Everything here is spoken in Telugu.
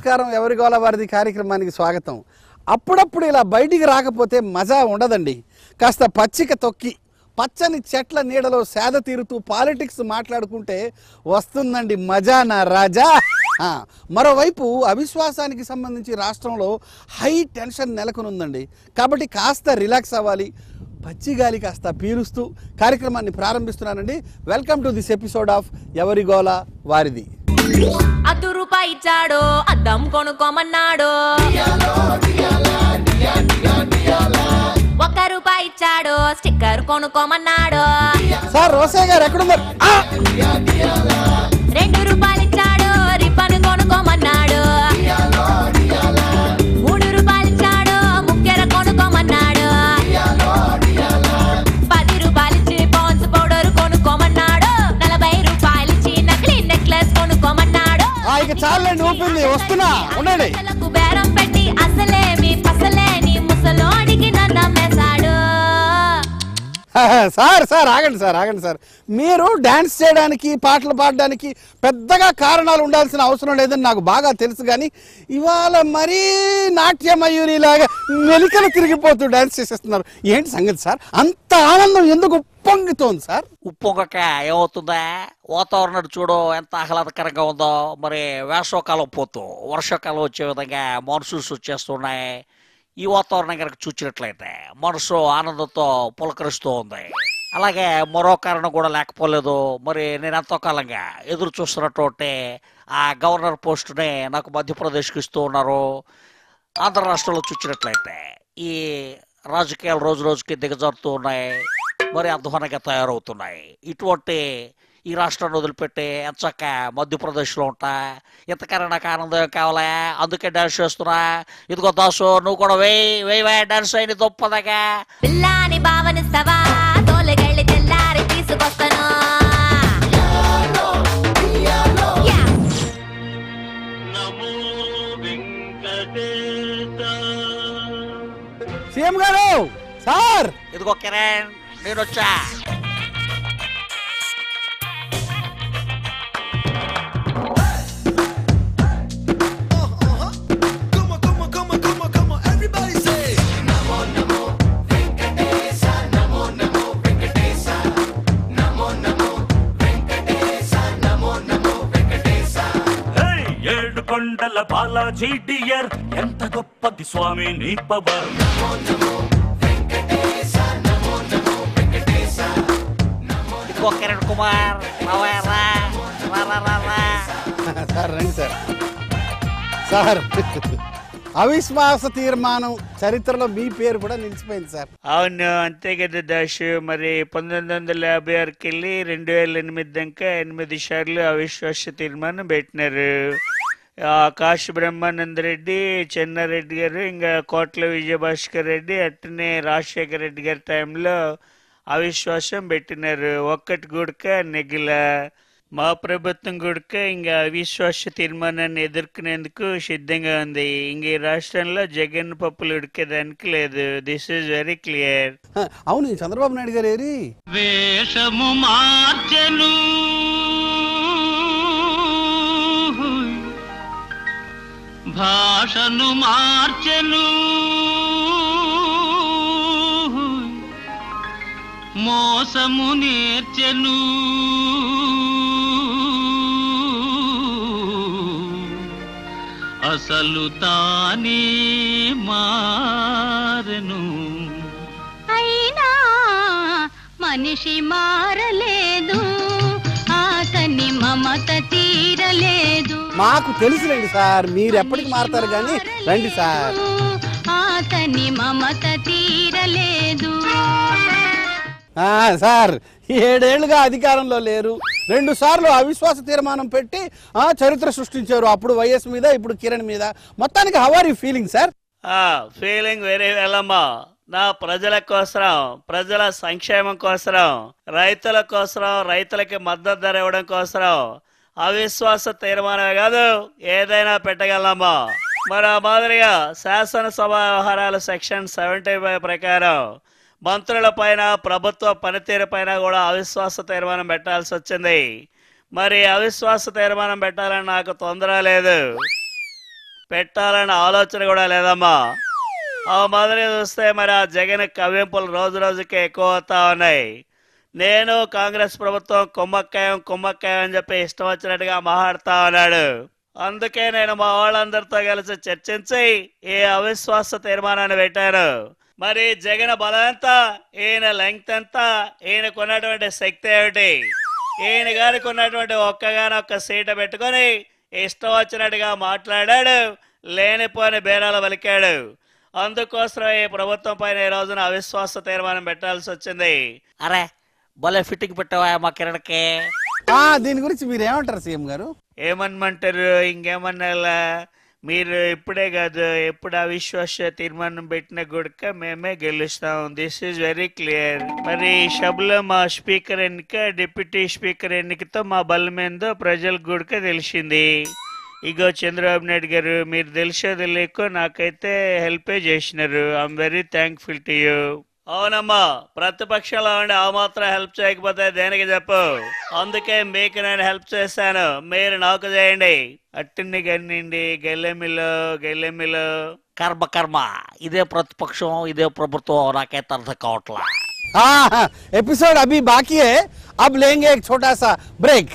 నమస్కారం. ఎవరి గోల వారిది కార్యక్రమానికి స్వాగతం. అప్పుడప్పుడు ఇలా బయటికి రాకపోతే మజా ఉండదండి. కాస్త పచ్చిక తొక్కి పచ్చని చెట్ల నీడలో సేద తీరుతూ పాలిటిక్స్ మాట్లాడుకుంటే వస్తుందండి మజా నా రాజా. మరోవైపు అవిశ్వాసానికి సంబంధించి రాష్ట్రంలో హై టెన్షన్ నెలకొనుందండి. కాబట్టి కాస్త రిలాక్స్ అవ్వాలి, పచ్చిగాలి కాస్త పీలుస్తూ కార్యక్రమాన్ని ప్రారంభిస్తున్నానండి. Welcome to this episode of ఎవరి గోల వారిది. ₹1 ఇచ్చాడు, అద్దం కొనుక్కోమన్నాడు. ₹1 ఇచ్చాడు, స్టిక్కర్ కొనుక్కోమన్నాడు. సార్ రోసే గారు ఎక్కడున్నారు? ₹2 ఇచ్చాడు, రిబ్బన్ కొనుక్కోమన్నాడు. ₹3 ఇచ్చాడు, ముక్కెర కొనుక్కోమన్నాడు. ₹10 ఇచ్చి పాన్స్ పౌడర్ కొనుక్కోమన్నాడు. ₹40 ఇచ్చి నకిలీ నెక్లెస్ కొనుక్కోమన్నాడు. ఇక చాలండి, ఊపింది వస్తున్నా ఉండండి. బేరం పెట్టి అసలేమి పసలేని ముసలోడికి నమ్మేశాడు. సార్ ఆగండి సార్. మీరు డాన్స్ చేయడానికి, పాటలు పాడడానికి పెద్దగా కారణాలు ఉండాల్సిన అవసరం లేదని నాకు బాగా తెలుసు. కానీ ఇవాళ మరీ నాట్యమయూరిలాగా మెలికలు తిరిగిపోతూ డాన్స్ చేసేస్తున్నారు. ఏంటి సంగతి సార్? అంత ఆనందం ఎందుకు ఉప్పొంగుతోంది సార్? ఉప్పొంగక ఏమవుతుందా? వాతావరణం చూడు ఎంత ఆహ్లాదకరంగా ఉందో. మరి వేసవకాలం పోతూ వర్షాకాలం వచ్చే విధంగా మాన్సూన్స్ వచ్చేస్తున్నాయి. ఈ వాతావరణం కనుక చూసినట్లయితే మనసు ఆనందంతో పులకరిస్తూ ఉంది. అలాగే మరో కారణం కూడా లేకపోలేదు. మరి నేను ఎంతో కాలంగా ఎదురు చూస్తున్నటువంటి ఆ గవర్నర్ పోస్టుని నాకు మధ్యప్రదేశ్కి ఇస్తూ ఉన్నారు. ఆంధ్ర రాష్ట్రంలో చూసినట్లయితే ఈ రాజకీయాలు రోజు రోజుకి దిగజారుతూ ఉన్నాయి, మరి అధ్వానంగా తయారవుతున్నాయి. ఇటువంటి ఈ రాష్ట్రాన్ని వదిలిపెట్టి ఎంచక్క మధ్యప్రదేశ్లో ఉంటా. ఇంతకన్నా నాకు ఆనందం కావాలా? అందుకే డాన్స్ చేస్తున్నా. ఇదిగో దాసు, నువ్వు కూడా వేయి డాన్స్ అయింది దొప్పదగా. పిల్లాని భావనిస్తావా? తోలగళ్ళి తెల్లారి తీసుకొస్తాను. సీఎం గారు సార్, ఇదిగో కిరణ్, నేను వచ్చా. కొండల బాలాజీ డియర్, ఎంత గొప్పది స్వామి నీ పవర్. ఇదిగో కిరణ్ కుమార్, సార్ రండి సార్. అవిశ్వాస తీర్మానం చరిత్రలో మీ పేరు కూడా నిలిచిపోయింది సార్. అవును, అంతే కదా దాసు. మరి 1956కి వెళ్ళి 2008 దాకా 8 సార్లు అవిశ్వాస తీర్మానం పెట్టినారు. ఆకాశ్ బ్రహ్మానంద రెడ్డి, చెన్నారెడ్డి గారు, ఇంకా కోట్ల విజయభాస్కర్ రెడ్డి, అట్టనే రాజశేఖర రెడ్డి గారి టైంలో అవిశ్వాసం పెట్టినారు. ఒక్కటి గుడక నెగిల. మా ప్రభుత్వం గుడక ఇంకా అవిశ్వాస తీర్మానాన్ని ఎదుర్కొనేందుకు సిద్ధంగా ఉంది. ఇంక ఈ రాష్ట్రంలో జగన్ పప్పులు ఉడికేదానికి లేదు. This is very clear. అవును, చంద్రబాబు నాయుడు గారు ఏరి వేషము మార్చెను, భాషను మార్చెను, మోసము నేర్చెను, అసలు తానే మారెను. అయినా మనిషి మారలేదు, ఆతని మమత తీరలేదు. మాకు తెలుసులేండి సార్, మీరు ఎప్పటికి మారతారు. కానీ రండి సార్. ఆతని మమత తీరలేదు. సార్ 7 ఏళ్లుగా అధికారంలో లేరు. 2 సార్లు అవిశ్వాస తీర్మానం పెట్టి చరిత్ర సృష్టించారు. అప్పుడు వైఎస్ మీద, ఇప్పుడు కిరణ్ మీద. మొత్తానికి how are you feeling sir? Feeling very well అమ్మా. నా ప్రజల కోసం, ప్రజల సంక్షేమం కోసం, రైతుల కోసం, రైతులకి మద్దతు ధర ఇవ్వడం కోసం అవిశ్వాస తీర్మానమే కాదు ఏదైనా పెట్టగలమా. మరి ఆ మాదిరిగా శాసనసభ వ్యవహారాల సెక్షన్ 75 ప్రకారం మంత్రుల పైన, ప్రభుత్వ పనితీరు పైన కూడా అవిశ్వాస తీర్మానం పెట్టాల్సి వచ్చింది. మరి అవిశ్వాస తీర్మానం పెట్టాలని నాకు తొందర లేదు. పెట్టాలన్న ఆలోచన కూడా లేదమ్మా. ఆ మొదలు చూస్తే మరి ఆ జగన్ కవ్వింపులు రోజు రోజుకి ఎక్కువ అవుతా ఉన్నాయి. నేను కాంగ్రెస్ ప్రభుత్వం కుమ్మక్కాయం అని చెప్పి ఇష్టం వచ్చినట్టుగా మాట్లాడుతా ఉన్నాడు. అందుకే నేను మా వాళ్ళందరితో కలిసి చర్చించి ఈ అవిశ్వాస తీర్మానాన్ని పెట్టాను. మరి జగన్ బలం ఎంత, ఈయన లెంగ్త్ ఎంత, ఈయనకు ఉన్నటువంటి శక్తి ఏమిటి, ఈయన గారికి ఉన్నటువంటి ఒక్క సీట పెట్టుకొని ఇష్టం వచ్చినట్టుగా మాట్లాడాడు, లేనిపోని బేరాలు పలికాడు. అందుకోసం ఈ ప్రభుత్వం పైన ఈ రోజున అవిశ్వాస తీర్మానం పెట్టాల్సి వచ్చింది. అరే భలే ఫిట్టింగ్ పెట్టావా మా కిరణ్కి. దీని గురించి మీరు ఏమంటారు సీఎం గారు? ఏమనమంటారు, ఇంకేమన్నా? మీరు ఇప్పుడే కాదు, ఎప్పుడు అవిశ్వాస తీర్మానం పెట్టిన కూడా మేమే గెలుస్తాం. This is very clear. మరి సభలో మా స్పీకర్ ఎన్నిక, డిప్యూటీ స్పీకర్ ఎన్నికతో మా బలమేందో ప్రజలకు కూడా తెలిసింది. ఇగో చంద్రబాబు నాయుడు గారు, మీరు తెలిసో తెలియకో నాకైతే హెల్పే చేసినారు. I'm very thankful to you. అవునమ్మా, ప్రతిపక్షంలో ఉండి ఆ మాత్రం హెల్ప్ చేయకపోతే దేనికి చెప్పు. అందుకే మీకు నేను హెల్ప్ చేశాను, మీరు నాకు చేయండి. అట్టిని గన్నిండి గెల్లెమిలో కర్మ ఇదే ప్రతిపక్షం, ఇదే ప్రభుత్వం, నాకైతే అర్థం కావట్లా. एपिसोड अभी बाकी है, अब लेंगे एक छोटा सा ब्रेक.